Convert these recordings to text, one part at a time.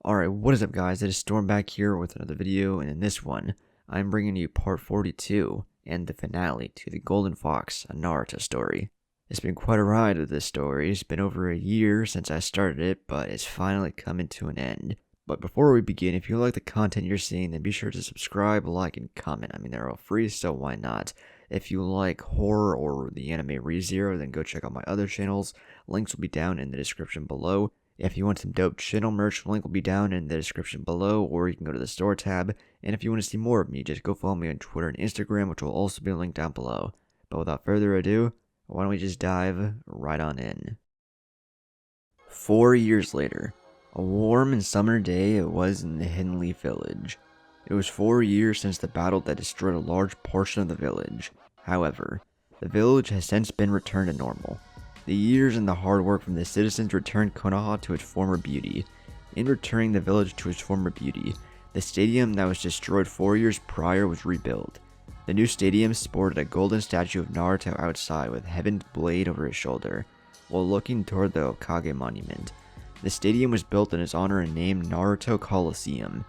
Alright, what is up guys, it is Storm back here with another video, and in this one, I'm bringing you part 42 and the finale to the Golden Fox, a Naruto story. It's been quite a ride with this story. It's been over a year since I started it, but it's finally coming to an end. But before we begin, if you like the content you're seeing, then be sure to subscribe, like, and comment. I mean, they're all free, so why not? If you like horror or the anime ReZero, then go check out my other channels. Links will be down in the description below. If you want some dope channel merch, link will be down in the description below, or you can go to the store tab. And if you want to see more of me, just go follow me on Twitter and Instagram, which will also be linked down below. But without further ado, why don't we just dive right on in. 4 years later, a warm and summer day it was in the Hidden Leaf Village. It was 4 years since the battle that destroyed a large portion of the village. However, the village has since been returned to normal. The years and the hard work from the citizens returned Konoha to its former beauty. In returning the village to its former beauty, the stadium that was destroyed 4 years prior was rebuilt. The new stadium sported a golden statue of Naruto outside with Heaven's blade over his shoulder, while looking toward the Hokage monument. The stadium was built in his honor and named Naruto Coliseum.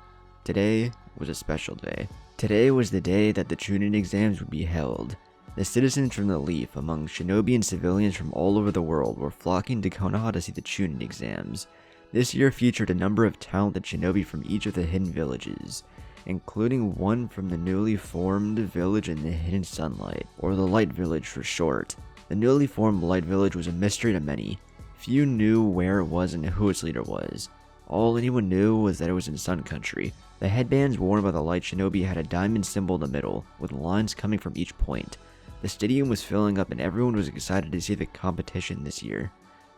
Today was a special day. Today was the day that the Chunin exams would be held. The citizens from the Leaf, among shinobi and civilians from all over the world, were flocking to Konoha to see the Chunin exams. This year featured a number of talented shinobi from each of the hidden villages, including one from the newly formed village in the Hidden Sunlight, or the Light Village for short. The newly formed Light Village was a mystery to many. Few knew where it was and who its leader was. All anyone knew was that it was in Sun Country. The headbands worn by the Light Shinobi had a diamond symbol in the middle, with lines coming from each point. The stadium was filling up and everyone was excited to see the competition this year.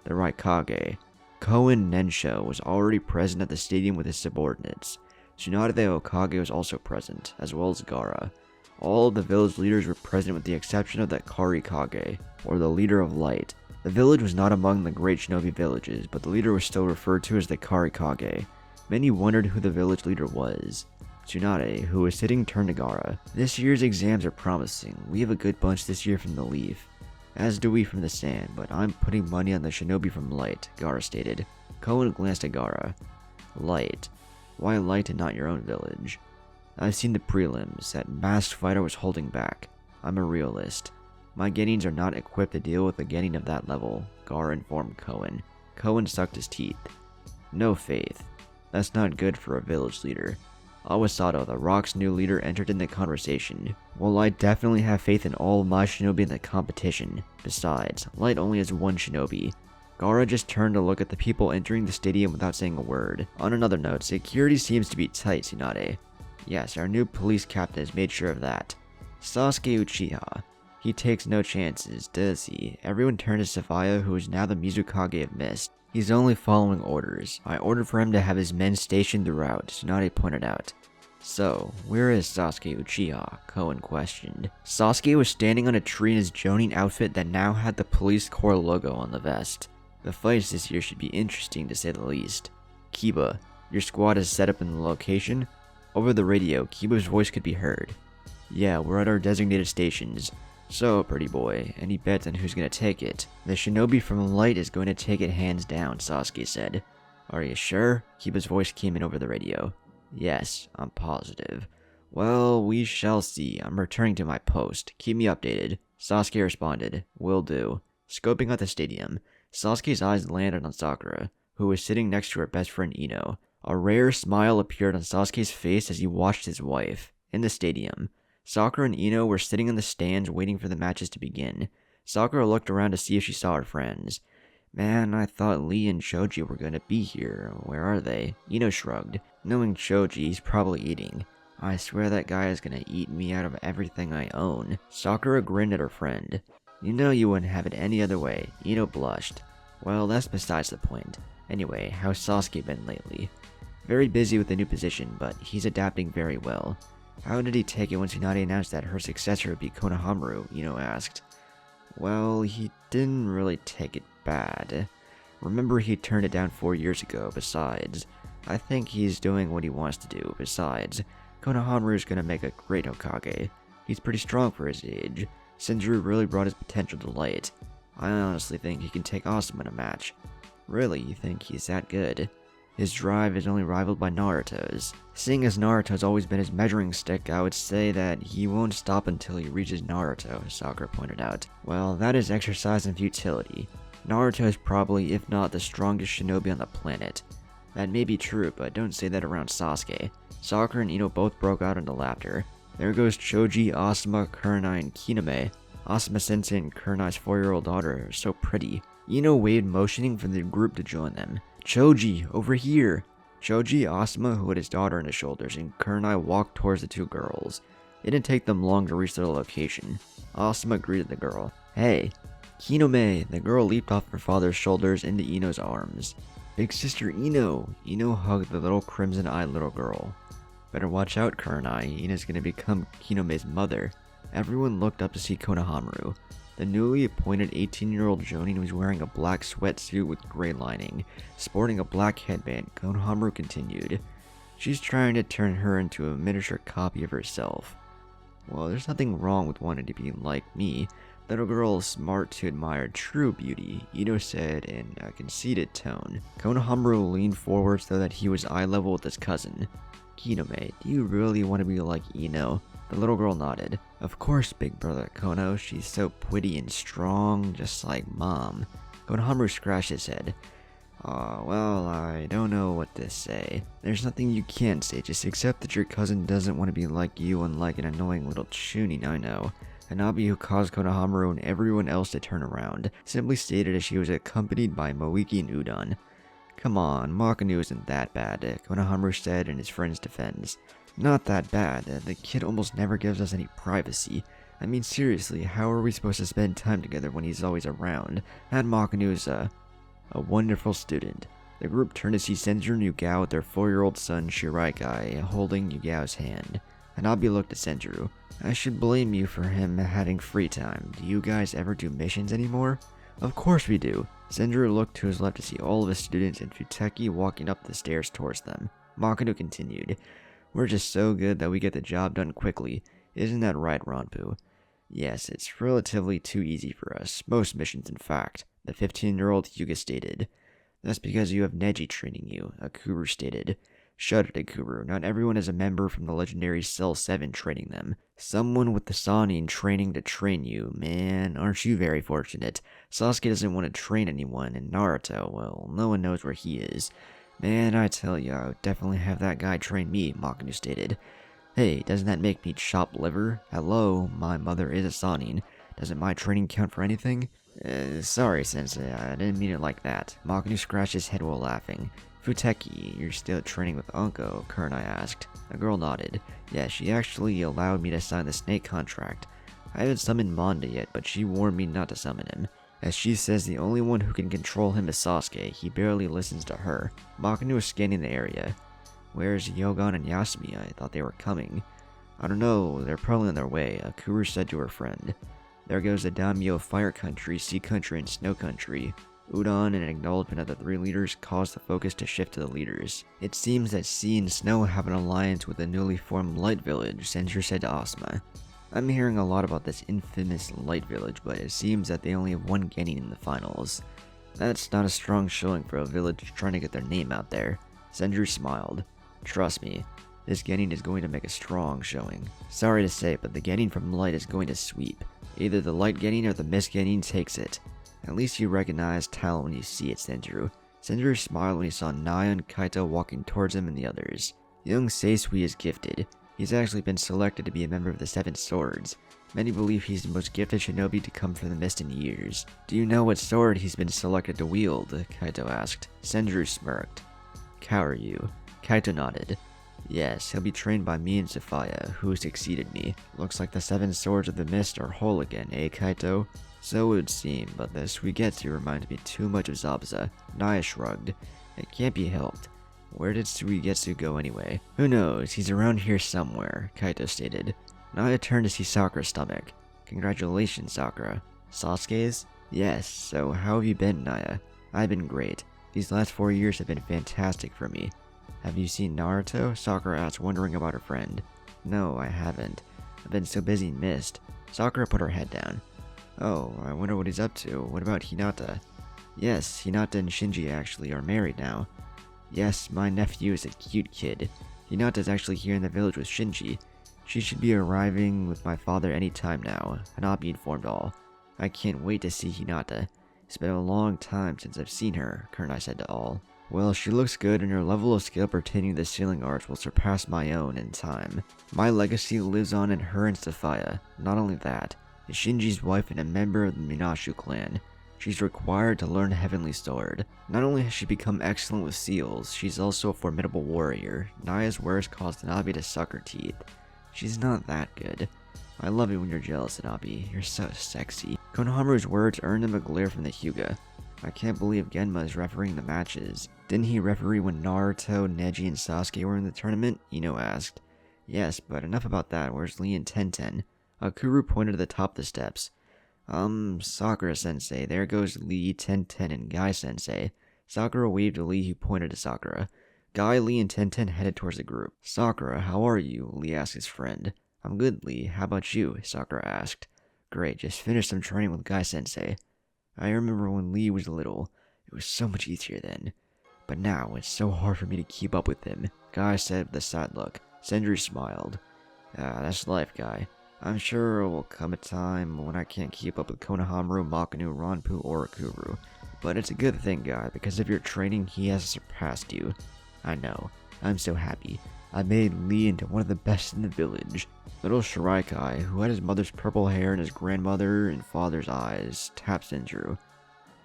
The Raikage, Koen Nensho, was already present at the stadium with his subordinates. Tsunade the Hokage was also present, as well as Gaara. All of the village leaders were present with the exception of the Karikage, or the leader of light. The village was not among the great shinobi villages, but the leader was still referred to as the Karikage. Many wondered who the village leader was. Tsunade, who was sitting, turned to Gaara. This year's exams are promising. We have a good bunch this year from the Leaf, as do we from the Sand, but I'm putting money on the shinobi from Light, Gaara stated. Koen glanced at Gaara. Light? Why Light and not your own village? I've seen the prelims. That masked fighter was holding back. I'm a realist. My gettings are not equipped to deal with a getting of that level, Gaara informed Koen. Koen sucked his teeth. No faith. That's not good for a village leader. Awasato, the Rock's new leader, entered in the conversation. Well, I definitely have faith in all of my shinobi in the competition. Besides, Light only has one shinobi. Gaara just turned to look at the people entering the stadium without saying a word. On another note, security seems to be tight, Tsunade. Yes, our new police captain has made sure of that. Sasuke Uchiha. He takes no chances, does he? Everyone turned to Safaya, who is now the Mizukage of Mist. He's only following orders. I ordered for him to have his men stationed throughout, Tsunade pointed out. So, where is Sasuke Uchiha? Koen questioned. Sasuke was standing on a tree in his Jonin outfit that now had the police corps logo on the vest. The fights this year should be interesting to say the least. Kiba, your squad is set up in the location? Over the radio, Kiba's voice could be heard. Yeah, we're at our designated stations. So, pretty boy, any bets on who's gonna take it? The shinobi from Light is going to take it hands down, Sasuke said. Are you sure? Kiba's voice came in over the radio. Yes, I'm positive. Well, we shall see. I'm returning to my post. Keep me updated. Sasuke responded. Will do. Scoping out the stadium, Sasuke's eyes landed on Sakura, who was sitting next to her best friend Ino. A rare smile appeared on Sasuke's face as he watched his wife. In the stadium, Sakura and Ino were sitting in the stands waiting for the matches to begin. Sakura looked around to see if she saw her friends. Man, I thought Lee and Choji were gonna be here. Where are they? Ino shrugged. Knowing Choji, he's probably eating. I swear that guy is gonna eat me out of everything I own. Sakura grinned at her friend. You know you wouldn't have it any other way. Ino blushed. Well, that's besides the point. Anyway, how's Sasuke been lately? Very busy with the new position, but he's adapting very well. How did he take it when Tsunade announced that her successor would be Konohamaru? Ino asked. Well, he didn't really take it bad. Remember, he turned it down 4 years ago. Besides, I think he's doing what he wants to do. Besides, Konohamaru's gonna make a great Hokage. He's pretty strong for his age. Sindru really brought his potential to light. I honestly think he can take Asuma in a match. Really, you think he's that good? His drive is only rivaled by Naruto's. Seeing as Naruto's always been his measuring stick, I would say that he won't stop until he reaches Naruto, Sakura pointed out. Well, that is exercise in futility. Naruto is probably, if not the strongest shinobi on the planet. That may be true, but don't say that around Sasuke. Sakura and Ino both broke out into laughter. There goes Choji, Asuma, Kurenai, and Kinome. Asuma-sensei and Kurenai's 4-year-old daughter are so pretty. Ino waved, motioning for the group to join them. Choji, over here! Choji, Asuma, who had his daughter on his shoulders, and Kurenai walked towards the two girls. It didn't take them long to reach their location. Asuma greeted the girl. Hey! Kinome! The girl leaped off her father's shoulders into Ino's arms. Big sister Ino! Ino hugged the little crimson-eyed little girl. Better watch out, Kurenai. Ina's gonna become Kinome's mother. Everyone looked up to see Konohamaru. The newly appointed 18-year-old Jonin was wearing a black sweatsuit with gray lining. Sporting a black headband, Konohamaru continued. She's trying to turn her into a miniature copy of herself. Well, there's nothing wrong with wanting to be like me. Little girl is smart to admire true beauty, Ino said in a conceited tone. Konohamaru leaned forward so that he was eye level with his cousin. Kinome, do you really want to be like Ino? The little girl nodded. Of course, big brother Kono, she's so pretty and strong, just like mom. Konohamaru scratched his head. Well, I don't know what to say. There's nothing you can say, just accept that your cousin doesn't want to be like you, unlike an annoying little chunin I know. Hanabi, who caused Konohamaru and everyone else to turn around, simply stated as she was accompanied by Moiki and Udon. Come on, Makanu isn't that bad, Konohamaru said in his friend's defense. Not that bad, the kid almost never gives us any privacy. I mean seriously, how are we supposed to spend time together when he's always around? And Makanu's a wonderful student. The group turned to see Senju and Yugao with their 4-year-old son Shiraikai holding Yugao's hand. Hanabi looked at Senju. I should blame you for him having free time. Do you guys ever do missions anymore? Of course we do. Senju looked to his left to see all of his students and Futeki walking up the stairs towards them. Makanu continued. We're just so good that we get the job done quickly. Isn't that right, Ranpu? Yes, it's relatively too easy for us. Most missions, in fact, the 15-year-old Hyuga stated. That's because you have Neji training you, Akuru stated. Shut it, Akuru. Not everyone is a member from the legendary Cell 7 training them. Someone with the Sannin training to train you. Man, aren't you very fortunate? Sasuke doesn't want to train anyone, and Naruto, well, no one knows where he is. Man, I tell you, I would definitely have that guy train me, Makanu stated. Hey, doesn't that make me chopped liver? Hello, my mother is a Sannin. Doesn't my training count for anything? Sorry, Sensei, I didn't mean it like that. Makanu scratched his head while laughing. Futeki, you're still training with Unko? Kurenai asked. The girl nodded. Yeah, she actually allowed me to sign the snake contract. I haven't summoned Manda yet, but she warned me not to summon him. As she says the only one who can control him is Sasuke, he barely listens to her. Makanu was scanning the area. Where's Yogan and Yasumi? I thought they were coming. I don't know, they're probably on their way, Akuru said to her friend. There goes the daimyo of Fire Country, Sea Country, and Snow Country. Udon and an acknowledgement of the 3 leaders caused the focus to shift to the leaders. It seems that Sea and Snow have an alliance with the newly formed Light Village, Senju said to Asuma. I'm hearing a lot about this infamous Light Village, but it seems that they only have 1 Genin in the finals. That's not a strong showing for a village trying to get their name out there. Senju smiled. Trust me, this Genin is going to make a strong showing. Sorry to say, but the Genin from Light is going to sweep. Either the Light Genin or the Mist Genin takes it. At least you recognize talent when you see it, Senju. Senju smiled when he saw Naya and Kaito walking towards him and the others. Young Seisui is gifted. He's actually been selected to be a member of the 7 Swords. Many believe he's the most gifted shinobi to come from the mist in years. Do you know what sword he's been selected to wield? Kaito asked. Senju smirked. Kaoryu. Kaito nodded. Yes, he'll be trained by me and Sophia, who succeeded me. Looks like the 7 Swords of the Mist are whole again, eh, Kaito? So it would seem, but the Suigetsu reminds me too much of Zabuza. Naya shrugged. It can't be helped. Where did Suigetsu go anyway? Who knows, he's around here somewhere, Kaito stated. Naya turned to see Sakura's stomach. Congratulations, Sakura. Sasuke's? Yes, so how have you been, Naya? I've been great. These last 4 years have been fantastic for me. Have you seen Naruto? Sakura asked, wondering about her friend. No, I haven't. I've been so busy in Mist. Sakura put her head down. Oh, I wonder what he's up to. What about Hinata? Yes, Hinata and Shinji actually are married now. Yes, my nephew is a cute kid. Hinata's actually here in the village with Shinji. She should be arriving with my father any time now. Hanabi informed all. I can't wait to see Hinata. It's been a long time since I've seen her, Kurenai said to all. Well, she looks good and her level of skill pertaining to the sealing arts will surpass my own in time. My legacy lives on in her and Sophia. Not only that, is Shinji's wife and a member of the Minashu clan. She's required to learn Heavenly Sword. Not only has she become excellent with seals, she's also a formidable warrior. Naya's words caused Hanabi to suck her teeth. She's not that good. I love it when you're jealous, Hanabi. You're so sexy. Konohamaru's words earned him a glare from the Hyuga. I can't believe Genma is refereeing the matches. Didn't he referee when Naruto, Neji, and Sasuke were in the tournament? Ino asked. Yes, but enough about that. Where's Lee and Tenten? Akuru pointed to the top of the steps. Sakura-sensei. There goes Lee, Tenten, and Guy-sensei. Sakura waved to Lee, who pointed to Sakura. Guy, Lee, and Tenten headed towards the group. Sakura, how are you? Lee asked his friend. I'm good, Lee. How about you? Sakura asked. Great, just finished some training with Guy-sensei. I remember when Lee was little. It was so much easier then. But now, it's so hard for me to keep up with him, Guy said with a sad look. Sendry smiled. That's life, Guy. I'm sure it will come a time when I can't keep up with Konohamaru, Makinu, Ranpu, or Akuru. But it's a good thing, Guy, because of your training, he has surpassed you. I know. I'm so happy. I made Lee into one of the best in the village. Little Shiraikai, who had his mother's purple hair and his grandmother and father's eyes, tapped Sendru.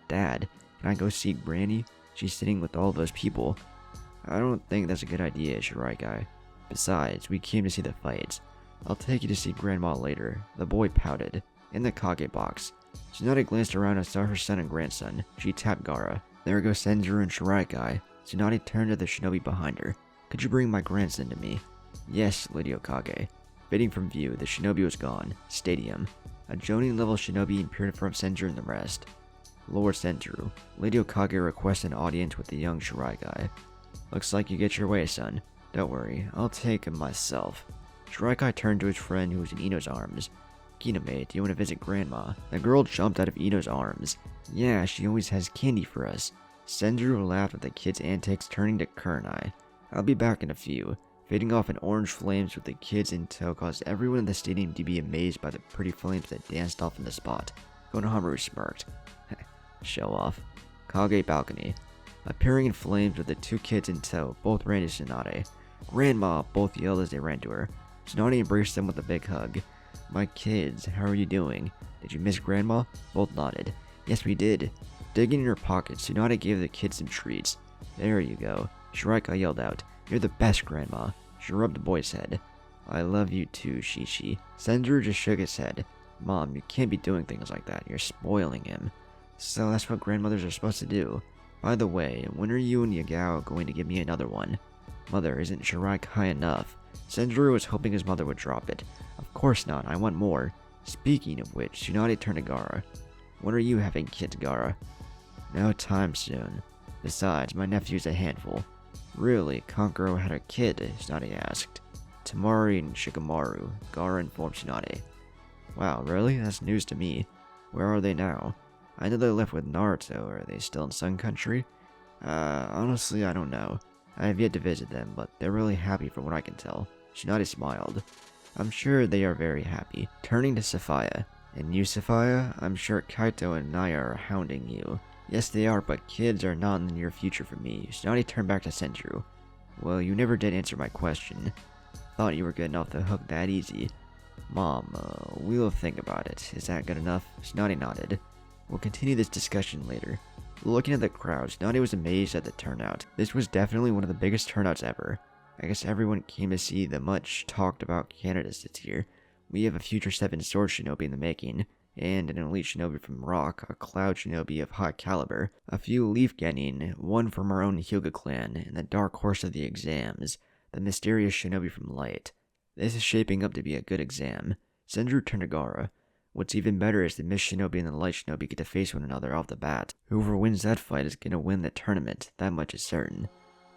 Dad, can I go see Granny? She's sitting with all those people. I don't think that's a good idea, Shiraikai. Besides, we came to see the fights. I'll take you to see Grandma later. The boy pouted. In the Kage box, Tsunade glanced around and saw her son and grandson. She tapped Gaara. There go Sendru and Shiraikai. Tsunade turned to the shinobi behind her. Could you bring my grandson to me? Yes, Lady Okage. Fading from view, the shinobi was gone. Stadium. A Jonin-level shinobi appeared in front of Sendru and the rest. Lord Sendru, Lady Okage requests an audience with the young Shiraikai. Looks like you get your way, son. Don't worry, I'll take him myself. Shiraikai turned to his friend who was in Ino's arms. Kiname, do you want to visit Grandma? The girl jumped out of Ino's arms. Yeah, she always has candy for us. Sendru laughed at the kid's antics, turning to Kurenai. I'll be back in a few. Fading off in orange flames with the kids in tow caused everyone in the stadium to be amazed by the pretty flames that danced off in the spot. Konohamaru smirked. Show off. Kage balcony. Appearing in flames with the two kids in tow, both ran to Tsunade. Grandma, both yelled as they ran to her. Tsunade embraced them with a big hug. My kids, how are you doing? Did you miss Grandma? Both nodded. Yes, we did. Digging in her pockets, Tsunade gave the kids some treats. There you go. Shiraikai yelled out. You're the best, Grandma. She rubbed the boy's head. I love you too, Shishi. Sendru just shook his head. Mom, you can't be doing things like that. You're spoiling him. So that's what grandmothers are supposed to do. By the way, when are you and Yagao going to give me another one? Mother, isn't Shiraikai enough? Sendru was hoping his mother would drop it. Of course not, I want more. Speaking of which, Tsunade turned to Gaara. When are you having kids, Gaara? No time soon. Besides, my nephew's a handful. Really, Kankuro had a kid, Tsunade asked. Tamari and Shikamaru, Gaara informed Tsunade. Wow, really? That's news to me. Where are they now? I know they left with Naruto. Are they still in Sun Country? Honestly, I don't know. I have yet to visit them, but they're really happy from what I can tell. Tsunade smiled. I'm sure they are very happy. Turning to Sophia. And you, Sophia? I'm sure Kaito and Naya are hounding you. Yes, they are, but kids are not in the near future for me. Tsunade turned back to Sendru. Well, you never did answer my question. Thought you were getting off the hook that easy. Mom, we'll think about it. Is that good enough? Tsunade nodded. We'll continue this discussion later. Looking at the crowd, Tsunade was amazed at the turnout. This was definitely one of the biggest turnouts ever. I guess everyone came to see the much talked about candidates this year. We have a future 7 sword shinobi in the making, and an elite shinobi from Rock, a cloud shinobi of high caliber, a few leaf genin, one from our own Hyuga clan, and the dark horse of the exams, the mysterious shinobi from Light. This is shaping up to be a good exam. Sendru turned to Gaara. What's even better is the Mist Shinobi and the Light Shinobi get to face one another off the bat. Whoever wins that fight is gonna win the tournament, that much is certain.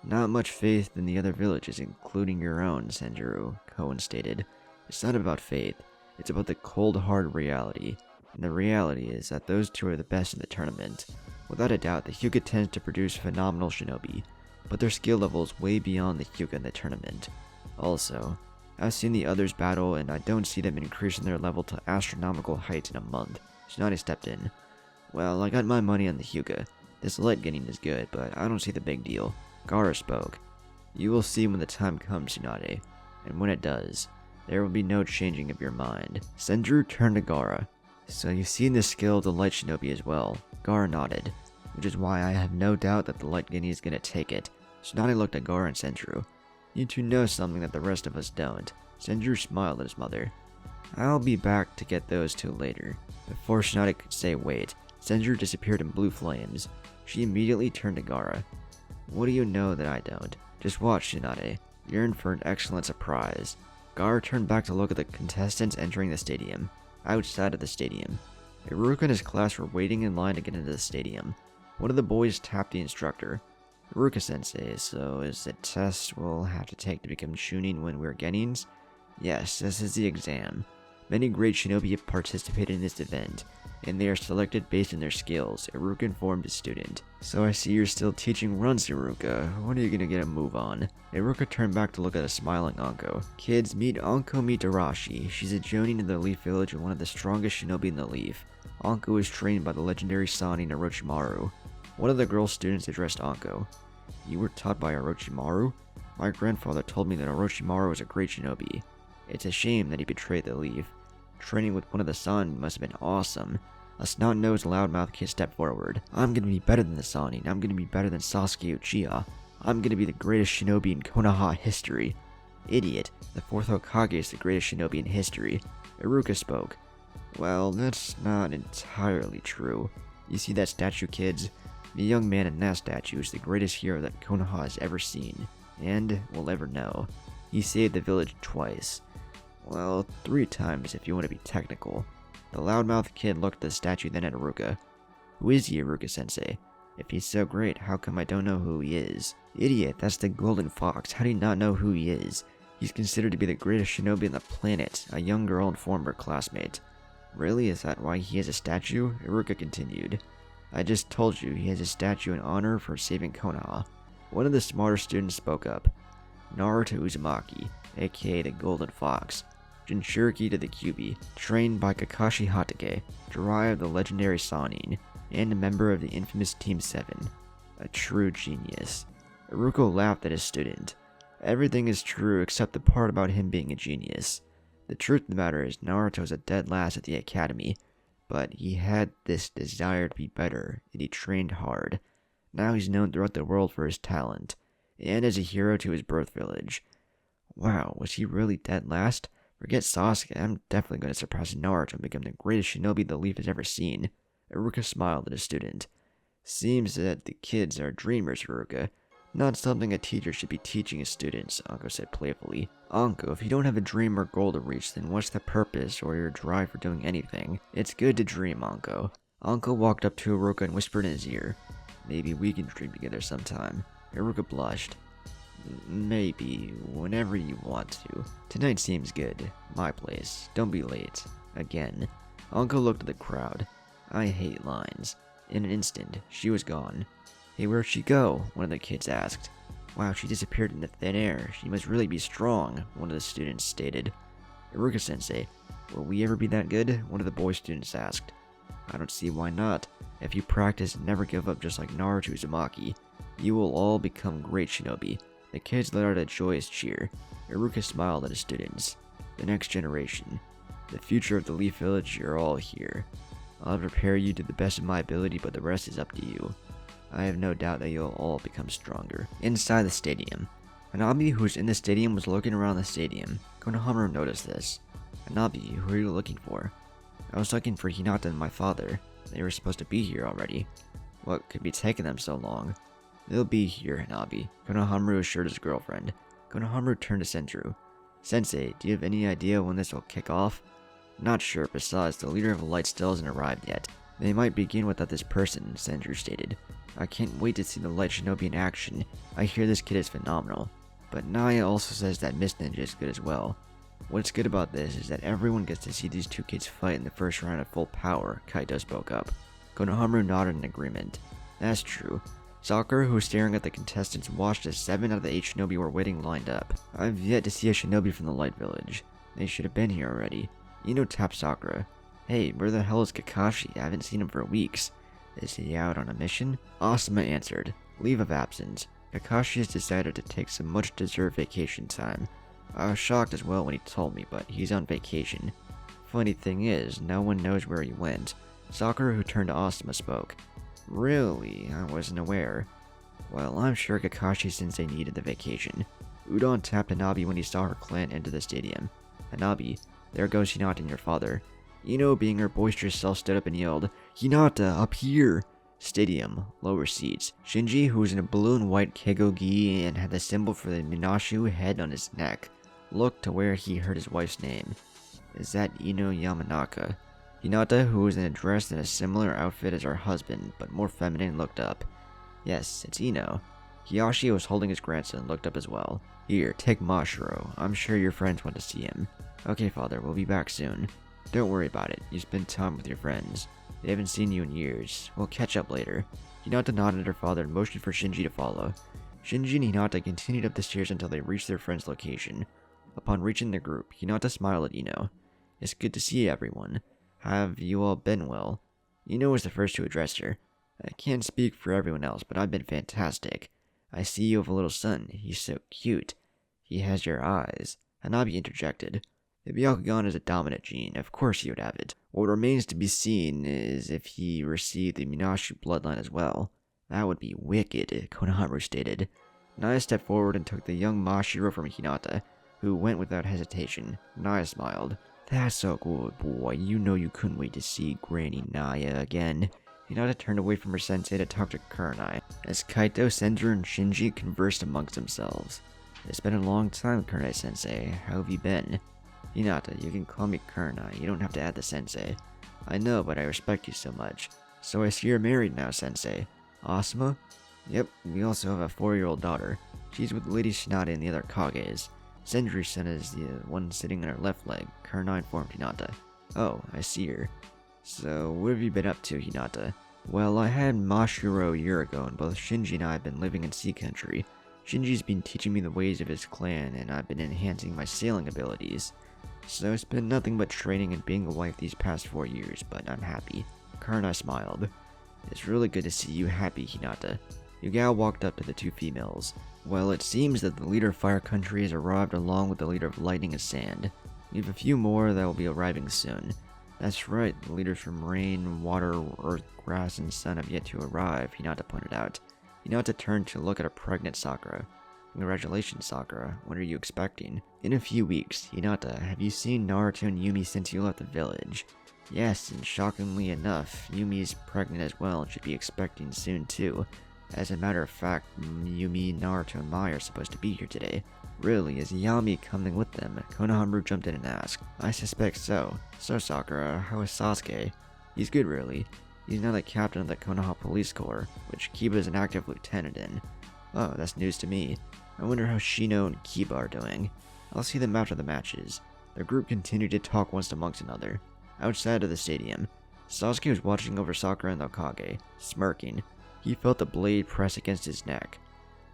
Not much faith in the other villages, including your own, Sendru, Cohen stated. It's not about faith, it's about the cold hard reality. And the reality is that those two are the best in the tournament. Without a doubt, the Hyuga tends to produce phenomenal shinobi. but their skill level is way beyond the Hyuga in the tournament. Also, I've seen the others battle and I don't see them increasing their level to astronomical heights in a month. Tsunade stepped in. Well, I got my money on the Hyuga. This light getting is good, but I don't see the big deal. Gaara spoke. You will see when the time comes, Tsunade, and when it does, there will be no changing of your mind. Senju turned to Gaara. So you've seen the skill of the light shinobi as well. Gaara nodded, which is why I have no doubt that the light getting is gonna take it. Tsunade looked at Gaara and Senju. You two know something that the rest of us don't. Senju smiled at his mother. I'll be back to get those two later. Before Tsunade could say wait, Senju disappeared in blue flames. She immediately turned to Gaara. What do you know that I don't? Just watch, Tsunade. You're in for an excellent surprise. Gaara turned back to look at the contestants entering the stadium. Outside of the stadium, Iruka and his class were waiting in line to get into the stadium. One of the boys tapped the instructor. Iruka-sensei, so is the test we'll have to take to become Chunin when we're Genins? Yes, this is the exam. Many great shinobi have participated in this event, and they are selected based on their skills, Iruka informed his student. So I see you're still teaching runs, Iruka. When are you gonna get a move on? Iruka turned back to look at a smiling Anko. Kids, meet Anko Mitarashi. She's a jonin in the Leaf Village and one of the strongest shinobi in the Leaf. Anko is trained by the legendary Sanin Orochimaru. One of the girl students addressed Anko. You were taught by Orochimaru? My grandfather told me that Orochimaru was a great shinobi. It's a shame that he betrayed the Leaf. Training with one of the Sanin must have been awesome. A snot-nosed loudmouth kid stepped forward. I'm gonna be better than the Sanin. I'm gonna be better than Sasuke Uchiha. I'm gonna be the greatest shinobi in Konoha history. Idiot. The fourth Hokage is the greatest shinobi in history. Iruka spoke. Well, that's not entirely true. You see that statue, kids? The young man in that statue is the greatest hero that Konoha has ever seen, and will ever know. He saved the village twice. Well, 3 times if you want to be technical. The loudmouth kid looked at the statue, then at Iruka. Who is he, Iruka-sensei? If he's so great, how come I don't know who he is? Idiot, that's the Golden Fox. How do you not know who he is? He's considered to be the greatest shinobi on the planet, a young girl informed her classmate. Really? Is that why he has a statue? Iruka continued. I just told you he has a statue in honor for saving Konoha. One of the smarter students spoke up. Naruto Uzumaki, aka the Golden Fox, Jinchuriki to the Kyuubi, trained by Kakashi Hatake, Jiraiya of the legendary Sanin, and a member of the infamous Team 7. A true genius. Iruka laughed at his student. Everything is true except the part about him being a genius. The truth of the matter is Naruto's a dead last at the academy, but he had this desire to be better, and he trained hard. Now he's known throughout the world for his talent, and as a hero to his birth village. Wow, was he really dead last? Forget Sasuke, I'm definitely going to surpass Naruto and become the greatest shinobi the Leaf has ever seen. Iruka smiled at his student. Seems that the kids are dreamers, Iruka. Not something a teacher should be teaching his students, Anko said playfully. Anko, if you don't have a dream or goal to reach, then what's the purpose or your drive for doing anything? It's good to dream, Anko. Anko walked up to Iruka and whispered in his ear. Maybe we can dream together sometime. Iruka blushed. Maybe, whenever you want to. Tonight seems good. My place. Don't be late. Again. Anko looked at the crowd. I hate lines. In an instant, she was gone. Hey, where'd she go? One of the kids asked. Wow, she disappeared into thin air. She must really be strong, one of the students stated. Iruka-sensei, will we ever be that good? One of the boy students asked. I don't see why not. If you practice and never give up just like Naruto Uzumaki, you will all become great shinobi. The kids let out a joyous cheer. Iruka smiled at his students. The next generation. The future of the Leaf Village, you're all here. I'll prepare you to the best of my ability, but the rest is up to you. I have no doubt that you'll all become stronger. Inside the stadium. Hanabi, who was in the stadium, was looking around the stadium. Konohamaru noticed this. Hanabi, who are you looking for? I was looking for Hinata and my father. They were supposed to be here already. What could be taking them so long? They'll be here, Hanabi, Konohamaru assured his girlfriend. Konohamaru turned to Senju. Sensei, do you have any idea when this will kick off? Not sure, besides, the leader of the light still hasn't arrived yet. They might begin without this person, Senju stated. I can't wait to see the light shinobi in action. I hear this kid is phenomenal. But Naya also says that Miss Ninja is good as well. What's good about this is that everyone gets to see these two kids fight in the first round at full power, Kaito spoke up. Konohamaru nodded in agreement. That's true. Sakura, who was staring at the contestants, watched as 7 out of the 8 shinobi were waiting lined up. I've yet to see a shinobi from the Light Village. They should have been here already. Ino tapped Sakura. Hey, where the hell is Kakashi? I haven't seen him for weeks. Is he out on a mission? Asuma answered. Leave of absence. Kakashi has decided to take some much-deserved vacation time. I was shocked as well when he told me, but he's on vacation. Funny thing is, no one knows where he went. Sakura, who turned to Asuma, spoke. Really? I wasn't aware. Well, I'm sure Kakashi-sensei needed the vacation. Udon tapped Hanabi when he saw her clan enter the stadium. Hanabi, there goes Hinata and your father. Ino, being her boisterous self, stood up and yelled, Hinata, up here! Stadium, lower seats. Shinji, who was in a blue and white keigo-gi and had the symbol for the Minashu head on his neck, looked to where he heard his wife's name. Is that Ino Yamanaka? Hinata, who was in a dress and a similar outfit as her husband, but more feminine, looked up. Yes, it's Ino. Hiyashi was holding his grandson and looked up as well. Here, take Mashiro. I'm sure your friends want to see him. Okay, father, we'll be back soon. Don't worry about it. You spend time with your friends. They haven't seen you in years. We'll catch up later. Hinata nodded at her father and motioned for Shinji to follow. Shinji and Hinata continued up the stairs until they reached their friend's location. Upon reaching the group, Hinata smiled at Ino. It's good to see everyone. Have you all been well? Ino was the first to address her. I can't speak for everyone else, but I've been fantastic. I see you have a little son. He's so cute. He has your eyes. Hanabi interjected. If Byakugan is a dominant gene, of course he would have it. What remains to be seen is if he received the Minashu bloodline as well. That would be wicked, Konohamaru stated. Naya stepped forward and took the young Mashiro from Hinata, who went without hesitation. Naya smiled. That's so good, boy. You know you couldn't wait to see Granny Naya again. Hinata turned away from her sensei to talk to Kurenai, as Kaito, Senju, and Shinji conversed amongst themselves. It's been a long time, Kurenai-sensei. How have you been? Hinata, you can call me Kurenai. You don't have to add the sensei. I know, but I respect you so much. So I see you're married now, sensei. Asuma? Yep, we also have a 4-year-old daughter. She's with Lady Tsunade and the other Kages. Senju's-san is the one sitting on her left leg, Kurenai informed Hinata. Oh, I see her. So, what have you been up to, Hinata? Well, I had Mashiro a year ago, and both Shinji and I have been living in Sea Country. Shinji's been teaching me the ways of his clan, and I've been enhancing my sailing abilities. So it's been nothing but training and being a wife these past 4 years, but I'm happy. Kurenai smiled. It's really good to see you happy, Hinata. Yugao walked up to the 2 females. Well, it seems that the leader of Fire Country has arrived along with the leader of Lightning and Sand. We have a few more that will be arriving soon. That's right, the leaders from Rain, Water, Earth, Grass, and Sun have yet to arrive, Hinata pointed out. Hinata turned to look at a pregnant Sakura. Congratulations, Sakura. What are you expecting? In a few weeks. Hinata, have you seen Naruto and Yumi since you left the village? Yes, and shockingly enough, Yumi's pregnant as well and should be expecting soon too. As a matter of fact, Yumi, Naruto, and Mai are supposed to be here today. Really, is Yami coming with them? Konohamaru jumped in and asked. I suspect so. So Sakura, how is Sasuke? He's good really. He's now the captain of the Konoha Police Corps, which Kiba is an active lieutenant in. Oh, that's news to me. I wonder how Shino and Kiba are doing. I'll see them after the matches. The group continued to talk once amongst another. Outside of the stadium, Sasuke was watching over Sakura and the Hokage, smirking. He felt the blade press against his neck.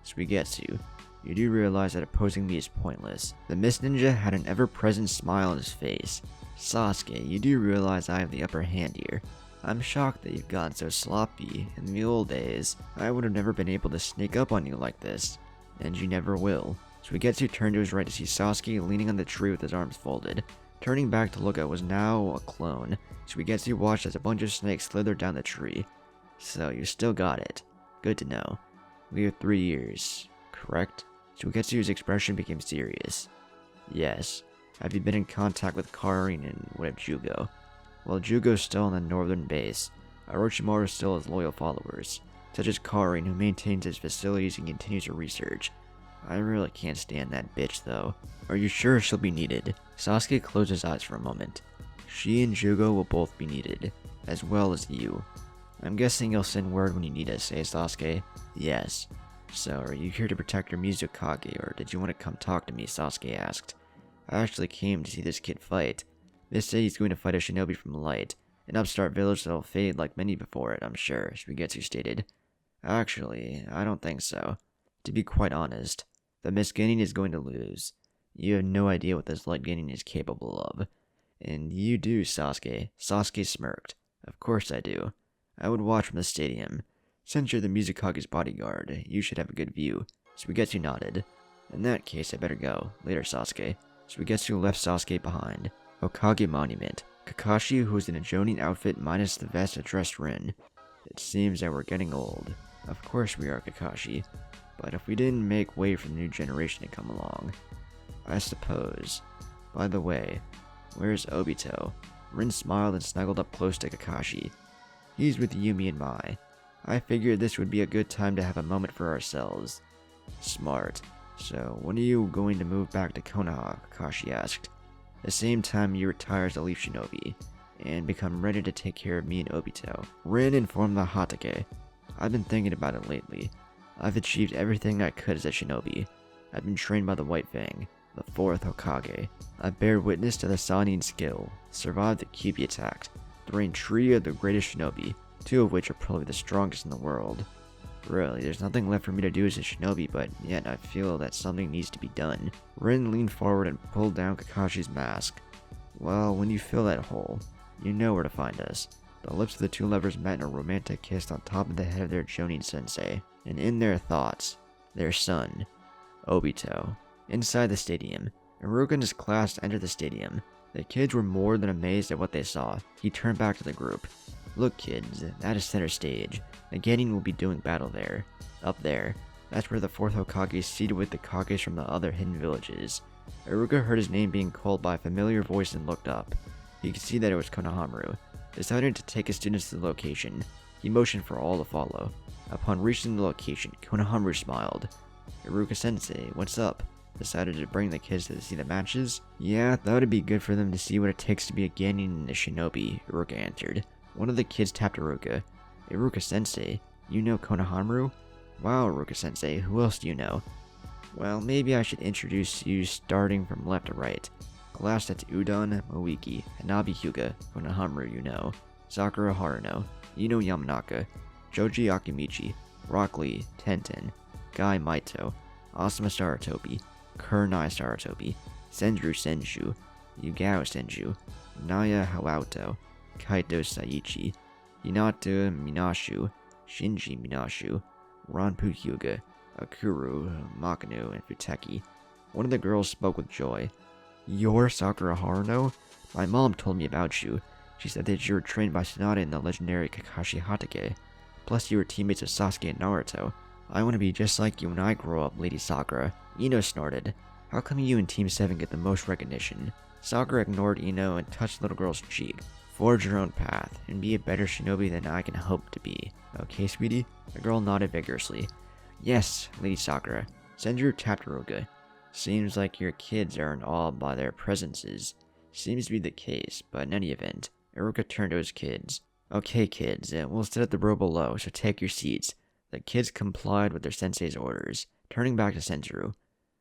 Suigetsu, you do realize that opposing me is pointless. The Mist Ninja had an ever-present smile on his face. Sasuke, you do realize I have the upper hand here. I'm shocked that you've gotten so sloppy. In the old days, I would have never been able to sneak up on you like this. And you never will. Suigetsu turned to his right to see Sasuke leaning on the tree with his arms folded. Turning back to look at was now a clone. Suigetsu watched as a bunch of snakes slithered down the tree. So you still got it. Good to know. We have 3 years, correct? Suigetsu's expression became serious. Yes. Have you been in contact with Karin and what of Jugo? Well, Jugo's still on the northern base. Orochimaru still has loyal followers, such as Karin, who maintains his facilities and continues her research. I really can't stand that bitch, though. Are you sure she'll be needed? Sasuke closed his eyes for a moment. She and Jugo will both be needed, as well as you. I'm guessing you'll send word when you need us, eh, Sasuke? Yes. So, are you here to protect your Mizukage, or did you want to come talk to me, Sasuke asked. I actually came to see this kid fight. They say he's going to fight a shinobi from Light, an upstart village that'll fade like many before it, I'm sure, Suigetsu stated. Actually, I don't think so. To be quite honest, the Miss Gaining is going to lose. You have no idea what this light gaining is capable of. And you do, Sasuke. Sasuke smirked. Of course I do. I would watch from the stadium. Since you're the Mizukage's bodyguard, you should have a good view. Suigetsu nodded. In that case, I better go. Later, Sasuke. Suigetsu left Sasuke behind. Hokage Monument. Kakashi, who was in a Jonin outfit minus the vest, addressed Rin. It seems that we're getting old. Of course we are, Kakashi. But if we didn't make way for the new generation to come along, I suppose. By the way, where's Obito? Rin smiled and snuggled up close to Kakashi. He's with Yumi and Mai. I figured this would be a good time to have a moment for ourselves. Smart. So, when are you going to move back to Konoha? Kakashi asked. The same time you retire as a Leaf Shinobi, and become ready to take care of me and Obito. Rin informed the Hatake. I've been thinking about it lately. I've achieved everything I could as a shinobi. I've been trained by the White Fang, the 4th Hokage. I bear witness to the Sannin skill, survived the Kyuubi attack, the reigned trio of the greatest shinobi, 2 of which are probably the strongest in the world. Really, there's nothing left for me to do as a shinobi, but yet I feel that something needs to be done. Rin leaned forward and pulled down Kakashi's mask. Well, when you fill that hole, you know where to find us. The lips of the two lovers met in a romantic kiss on top of the head of their Jonin sensei, and in their thoughts, their son, Obito. Inside the stadium, Iruka and his class entered the stadium. The kids were more than amazed at what they saw. He turned back to the group. Look kids, that is center stage. The Genin will be doing battle there. Up there, that's where the 4th Hokage is seated with the Kages from the other hidden villages. Iruka heard his name being called by a familiar voice and looked up. He could see that it was Konohamaru. Deciding to take his students to the location, he motioned for all to follow. Upon reaching the location, Konohamaru smiled. Iruka-sensei, what's up? Decided to bring the kids to see the matches? Yeah, that would be good for them to see what it takes to be a Genin and a shinobi, Iruka answered. One of the kids tapped Iruka. Iruka-sensei, you know Konohamaru? Wow, Iruka-sensei, who else do you know? Well, maybe I should introduce you starting from left to right. Class, that's Udon, Moiki, Hanabi Hyuga, Konohamaru you know, Sakura Haruno, Ino Yamanaka, Joji Akimichi, Rock Lee, Tenten, Guy Maito, Asuma Saratobi, Kurnai Saratobi, Senju Senju, Yugao Senju, Naya Hawauto, Kaito Saichi, Hinata Minashu, Shinji Minashu, Ranpu Hyuga, Akuru, Makinu, and Futeki. One of the girls spoke with joy. You're Sakura Haruno? My mom told me about you. She said that you were trained by Tsunade and the legendary Kakashi Hatake. Plus you were teammates of Sasuke and Naruto. I want to be just like you when I grow up, Lady Sakura. Ino snorted. How come you and Team 7 get the most recognition? Sakura ignored Ino and touched the little girl's cheek. Forge your own path, and be a better shinobi than I can hope to be. Okay, sweetie? The girl nodded vigorously. Yes, Lady Sakura. Senju tapped Iruka. Seems like your kids are in awe by their presences. Seems to be the case, but in any event, Iruka turned to his kids. Okay kids, we'll sit at the row below, so take your seats. The kids complied with their sensei's orders. Turning back to Senju.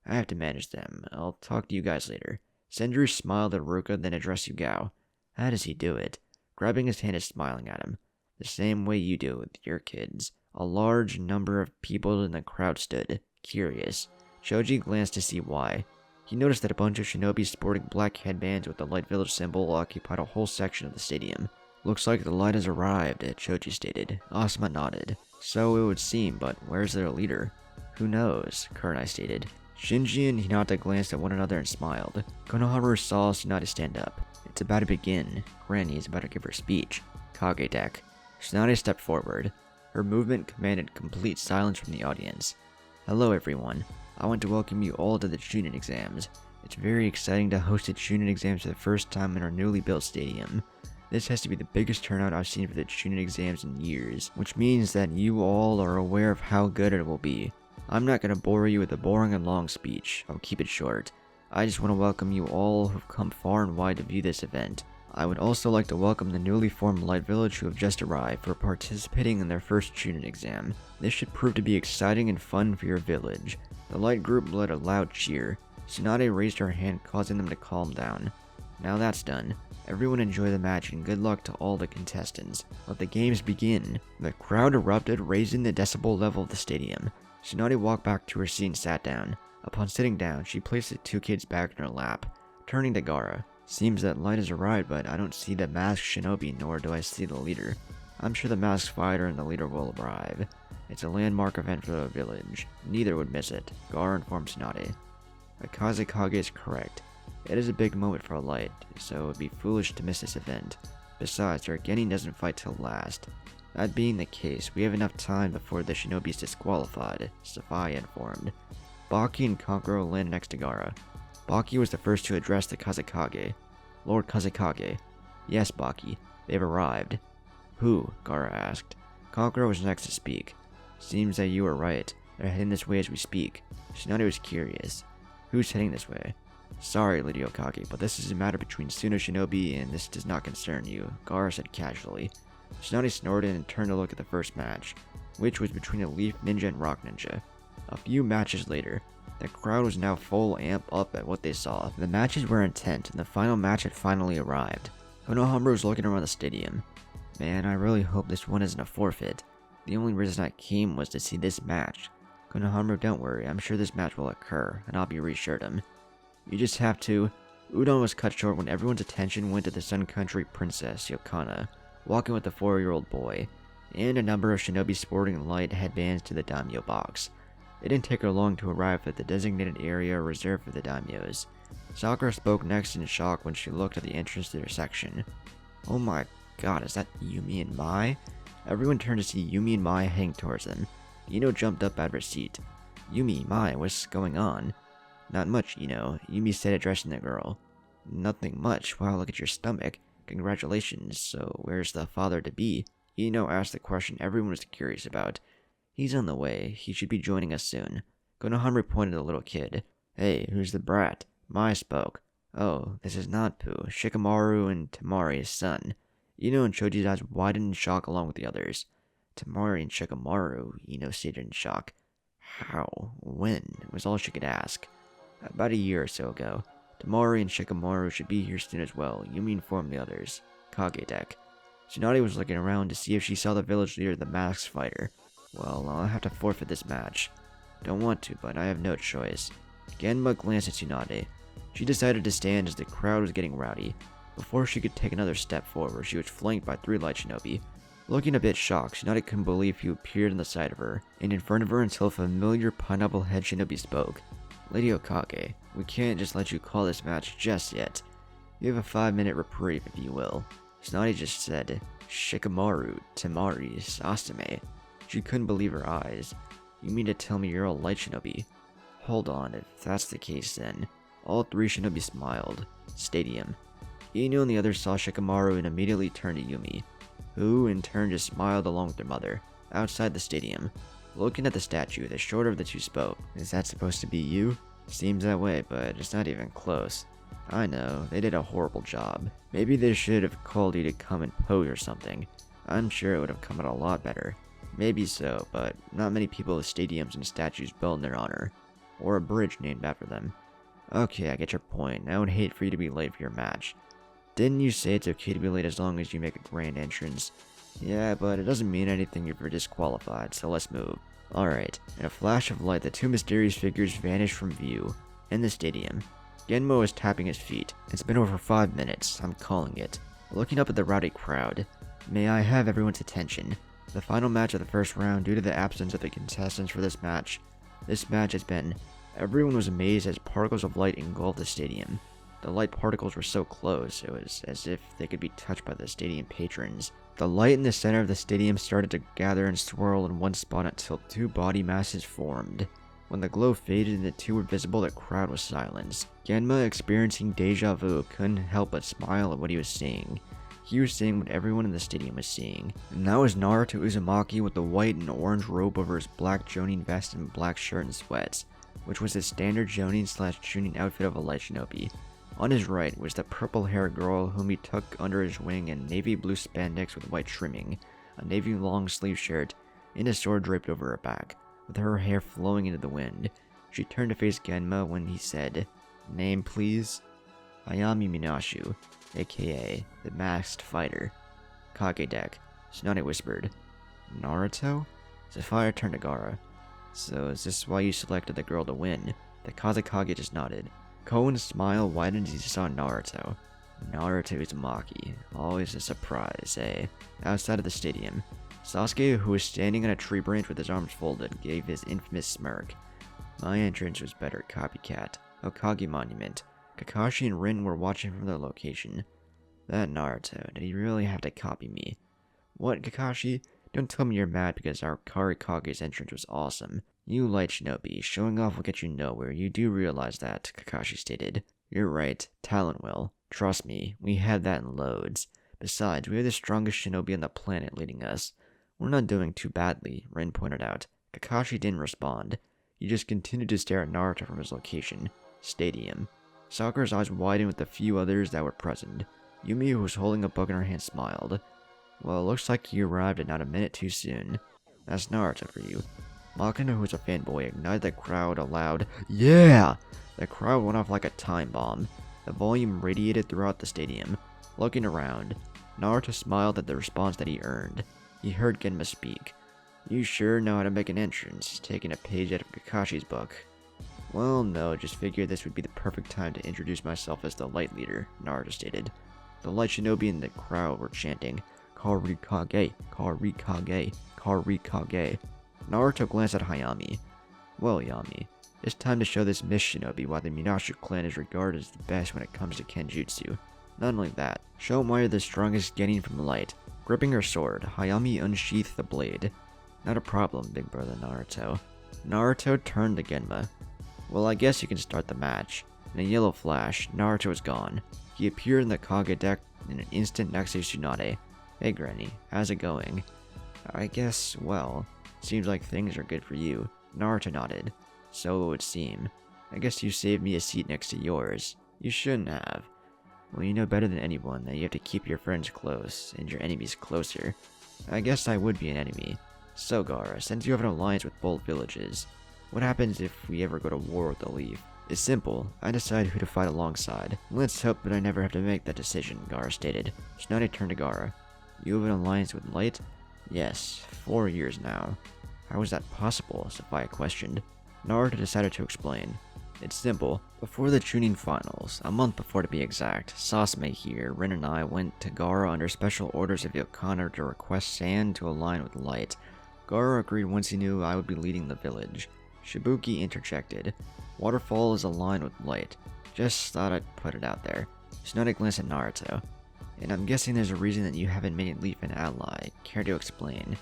I have to manage them. I'll talk to you guys later. Senju smiled at Iruka, then addressed Yugao. How does he do it? Grabbing his hand and smiling at him. The same way you do with your kids. A large number of people in the crowd stood, curious. Shoji glanced to see why. He noticed that a bunch of shinobi sporting black headbands with the Light Village symbol occupied a whole section of the stadium. Looks like the light has arrived, Shoji stated. Asuma nodded. So it would seem, but where's their leader? Who knows, Kurnai stated. Shinji and Hinata glanced at one another and smiled. Konohamaru saw Tsunade stand up. It's about to begin. Granny is about to give her speech. Kage deck. Tsunade stepped forward. Her movement commanded complete silence from the audience. Hello everyone. I want to welcome you all to the Chunin exams. It's very exciting to host the Chunin exams for the first time in our newly built stadium. This has to be the biggest turnout I've seen for the Chunin exams in years, which means that you all are aware of how good it will be. I'm not going to bore you with a boring and long speech. I'll keep it short. I just want to welcome you all who've come far and wide to view this event. I would also like to welcome the newly formed Light Village who have just arrived for participating in their first Chunin exam. This should prove to be exciting and fun for your village. The Light group led a loud cheer. Tsunade raised her hand, causing them to calm down. Now that's done. Everyone enjoy the match and good luck to all the contestants. Let the games begin. The crowd erupted, raising the decibel level of the stadium. Tsunade walked back to her seat and sat down. Upon sitting down, she placed the two kids back in her lap. Turning to Gaara. Seems that light has arrived, but I don't see the masked shinobi, nor do I see the leader. I'm sure the masked fighter and the leader will arrive. It's a landmark event for the village. Neither would miss it, Gaara informed Tsunade. Akatuski is correct. It is a big moment for Light, so it would be foolish to miss this event. Besides, our Genin doesn't fight till last. That being the case, we have enough time before the shinobi is disqualified, Safai informed. Baki and Kankuro landed next to Gaara. Baki was the first to address the Kazekage. Lord Kazekage. Yes, Baki. They've arrived. Who? Gaara asked. Kankuro was next to speak. Seems that you were right. They're heading this way as we speak. Tsunade was curious. Who's heading this way? Sorry, Lady Okage, but this is a matter between Suno Shinobi and this does not concern you, Gaara said casually. Tsunade snorted and turned to look at the first match, which was between a Leaf Ninja and Rock Ninja. A few matches later, the crowd was now full amp up at what they saw. The matches were intense, and the final match had finally arrived. Konohamaru was looking around the stadium. Man, I really hope this one isn't a forfeit. The only reason I came was to see this match. Konohamaru, don't worry, I'm sure this match will occur, and I'll be reassured him. You just have to... Udon was cut short when everyone's attention went to the Sun Country princess, Yokana, walking with a 4-year-old boy, and a number of shinobi sporting light headbands to the daimyo box. It didn't take her long to arrive at the designated area reserved for the daimyos. Sakura spoke next in shock when she looked at the entrance to their section. Oh my god, is that Yumi and Mai? Everyone turned to see Yumi and Mai heading towards them. Ino jumped up out of her seat. Yumi, Mai, what's going on? Not much, Yumi said, addressing the girl. Nothing much. Wow, look at your stomach. Congratulations. So, where's the father-to-be? Ino asked the question everyone was curious about. He's on the way. He should be joining us soon. Konohamaru pointed to the little kid. Hey, who's the brat? Mai spoke. Oh, this is not Pooh, Shikamaru and Tamari's son. Ino and Choji's eyes widened in shock along with the others. Tamari and Shikamaru, Ino stated in shock. How? When? Was all she could ask. About a year or so ago. Tamari and Shikamaru should be here soon as well, Yumi informed the others. Kagedek. Tsunade was looking around to see if she saw the village leader, the masked fighter. Well, I'll have to forfeit this match. Don't want to, but I have no choice. Genma glanced at Tsunade. She decided to stand as the crowd was getting rowdy. Before she could take another step forward, she was flanked by 3 light shinobi. Looking a bit shocked, Tsunade couldn't believe who appeared on the side of her, and in front of her until a familiar pineapple head shinobi spoke. Lady Okage, we can't just let you call this match just yet. You have a 5-minute reprieve, if you will. Tsunade just said, Shikamaru, Tamari, Sasuke. She couldn't believe her eyes. You mean to tell me you're a light shinobi? Hold on, if that's the case then. All 3 shinobi smiled. Stadium. Ino and the others saw Shikamaru and immediately turned to Yumi, who in turn just smiled along with their mother. Outside the stadium. Looking at the statue, the shorter of the two spoke. Is that supposed to be you? Seems that way, but it's not even close. I know, they did a horrible job. Maybe they should have called you to come and pose or something. I'm sure it would have come out a lot better. Maybe so, but not many people have stadiums and statues built in their honor. Or a bridge named after them. Okay, I get your point. I would hate for you to be late for your match. Didn't you say it's okay to be late as long as you make a grand entrance? Yeah, but it doesn't mean anything if you're disqualified, so let's move. Alright, in a flash of light, the 2 mysterious figures vanished from view. In the stadium. Genmo is tapping his feet. It's been over 5 minutes, I'm calling it. Looking up at the rowdy crowd. May I have everyone's attention? The final match of the first round due to the absence of the contestants for this match. This match has been... Everyone was amazed as particles of light engulfed the stadium. The light particles were so close, it was as if they could be touched by the stadium patrons. The light in the center of the stadium started to gather and swirl in one spot until 2 body masses formed. When the glow faded and the 2 were visible, the crowd was silenced. Genma, experiencing deja vu, couldn't help but smile at what he was seeing. He was seeing what everyone in the stadium was seeing. And that was Naruto Uzumaki with the white and orange robe over his black Jonin vest and black shirt and sweats, which was his standard Jonin/Chunin outfit of a light shinobi. On his right was the purple-haired girl whom he took under his wing in navy blue spandex with white trimming, a navy long-sleeve shirt, and a sword draped over her back, with her hair flowing into the wind. She turned to face Genma when he said, "Name, please?" Hayami Minashu, aka the Masked Fighter. Kage deck. Tsunade whispered. Naruto? Sapphire turned to Gaara. So is this why you selected the girl to win? The Kazekage just nodded. Koen's smile widened as he saw Naruto. Naruto Uzumaki, always a surprise, eh? Outside of the stadium, Sasuke, who was standing on a tree branch with his arms folded, gave his infamous smirk. My entrance was better, copycat. Hokage Monument. Kakashi and Rin were watching from their location. That Naruto, did he really have to copy me? What, Kakashi? Don't tell me you're mad because our Karikage's entrance was awesome. You light shinobi, showing off will get you nowhere, you do realize that, Kakashi stated. You're right, talent will. Trust me, we have that in loads. Besides, we have the strongest shinobi on the planet leading us. We're not doing too badly, Rin pointed out. Kakashi didn't respond. He just continued to stare at Naruto from his location. Stadium. Sakura's eyes widened with the few others that were present. Yumi, who was holding a book in her hand, smiled. Well, it looks like you arrived at not a minute too soon. That's Naruto for you. Makino, who was a fanboy, ignited the crowd aloud. Yeah! The crowd went off like a time bomb. The volume radiated throughout the stadium. Looking around, Naruto smiled at the response that he earned. He heard Genma speak. You sure know how to make an entrance, taking a page out of Kakashi's book. Well, no, just figured this would be the perfect time to introduce myself as the light leader, Naruto stated. The light shinobi in the crowd were chanting, Karikage, Karikage, Karikage. Naruto glanced at Hayami. Well, Yami, it's time to show this Miss Shinobi why the Minashu clan is regarded as the best when it comes to Kenjutsu. Not only that, show him why you're the strongest getting from the light. Gripping her sword, Hayami unsheathed the blade. Not a problem, big brother Naruto. Naruto turned to Genma. Well, I guess you can start the match. In a yellow flash, Naruto was gone. He appeared in the Kage deck in an instant next to Tsunade. Hey Granny, how's it going? I guess, well, seems like things are good for you. Naruto nodded. So it would seem. I guess you saved me a seat next to yours. You shouldn't have. Well, you know better than anyone that you have to keep your friends close and your enemies closer. I guess I would be an enemy. So Gaara, since you have an alliance with both villages, what happens if we ever go to war with the Leaf? It's simple. I decide who to fight alongside. Let's hope that I never have to make that decision, Gaara stated. Tsunade turned to Gaara. You have an alliance with Light? Yes, 4 years now. How is that possible? Sapphire questioned. Naruto decided to explain. It's simple. Before the Chunin finals, a month before to be exact, Sasuke here, Rin and I went to Gaara under special orders of Yokana to request Sand to align with Light. Gaara agreed once he knew I would be leading the village. Shibuki interjected. Waterfall is aligned with Light. Just thought I'd put it out there. Tsunade glanced at Naruto. And I'm guessing there's a reason that you haven't made Leaf an ally. Care to explain?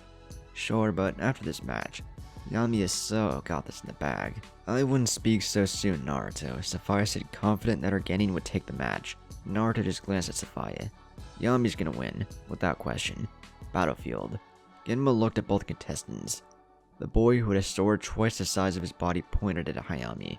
Sure, but after this match, Yami is so got this in the bag. I wouldn't speak so soon, Naruto. Sapphire said confident that her Genin would take the match. Naruto just glanced at Sapphire. Yami's gonna win, without question. Battlefield. Genma looked at both contestants. The boy who had a sword twice the size of his body pointed at Hayami.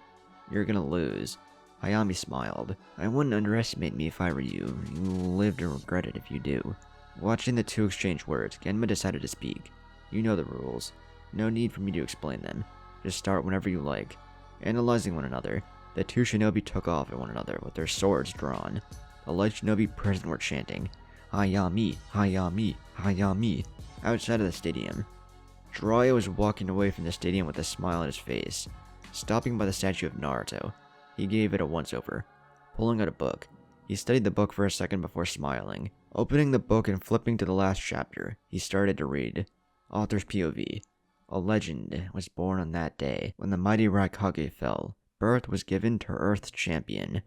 You're gonna lose. Hayami smiled. I wouldn't underestimate me if I were you. You'll live to regret it if you do. Watching the two exchange words, Genma decided to speak. You know the rules. No need for me to explain them. Just start whenever you like. Analyzing one another, the two shinobi took off at one another with their swords drawn. The light shinobi present were chanting, Hayami, Hayami, Hayami, outside of the stadium. Jiraiya was walking away from the stadium with a smile on his face. Stopping by the statue of Naruto, he gave it a once-over. Pulling out a book, he studied the book for a second before smiling. Opening the book and flipping to the last chapter, he started to read. Author's POV. A legend was born on that day when the mighty Raikage fell. Birth was given to Earth's champion.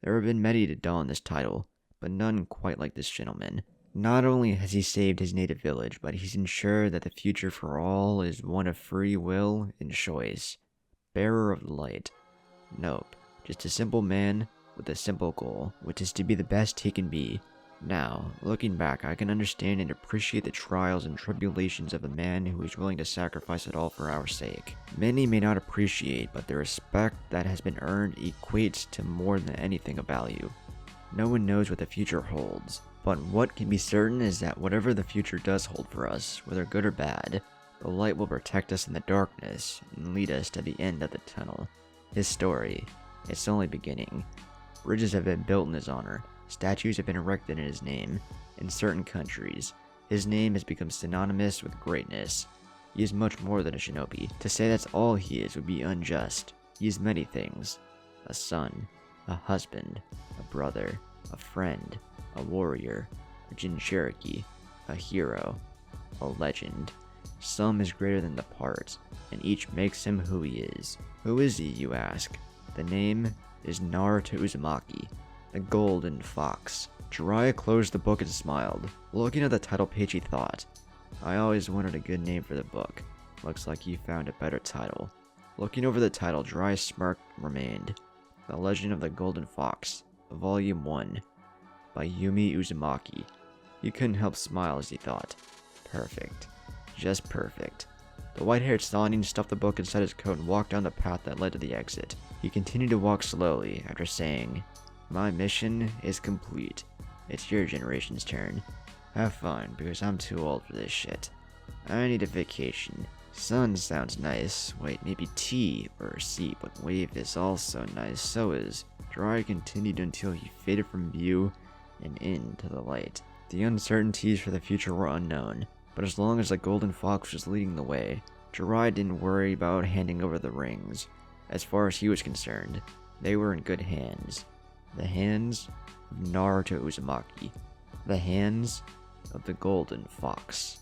There have been many to don this title, but none quite like this gentleman. Not only has he saved his native village, but he's ensured that the future for all is one of free will and choice. Bearer of the light. Nope, just a simple man with a simple goal, which is to be the best he can be. Now, looking back, I can understand and appreciate the trials and tribulations of a man who is willing to sacrifice it all for our sake. Many may not appreciate, but the respect that has been earned equates to more than anything of value. No one knows what the future holds, but what can be certain is that whatever the future does hold for us, whether good or bad, the light will protect us in the darkness and lead us to the end of the tunnel. His story, it's only beginning. Bridges have been built in his honor. Statues have been erected in his name. In certain countries, his name has become synonymous with greatness. He is much more than a shinobi. To say that's all he is would be unjust. He is many things. A son, a husband, a brother, a friend, a warrior, a Jinchuriki, a hero, a legend. Some is greater than the part, and each makes him who he is. Who is he, you ask? The name is Naruto Uzumaki, the Golden Fox. Jiraiya closed the book and smiled. Looking at the title page, he thought, I always wanted a good name for the book. Looks like you found a better title. Looking over the title, Jiraiya's smirk remained. The Legend of the Golden Fox, Volume 1, by Yumi Uzumaki. He couldn't help smile as he thought. Perfect. Just perfect. The white-haired Sannin stuffed the book inside his coat and walked down the path that led to the exit. He continued to walk slowly after saying, My mission is complete. It's your generation's turn. Have fun, because I'm too old for this shit. I need a vacation. Sun sounds nice. Wait, maybe tea or sea, but wave is also nice. So is. Jiraiya continued until he faded from view and into the light. The uncertainties for the future were unknown, but as long as the Golden Fox was leading the way, Jiraiya didn't worry about handing over the rings. As far as he was concerned, they were in good hands. The hands of Naruto Uzumaki. The hands of the Golden Fox.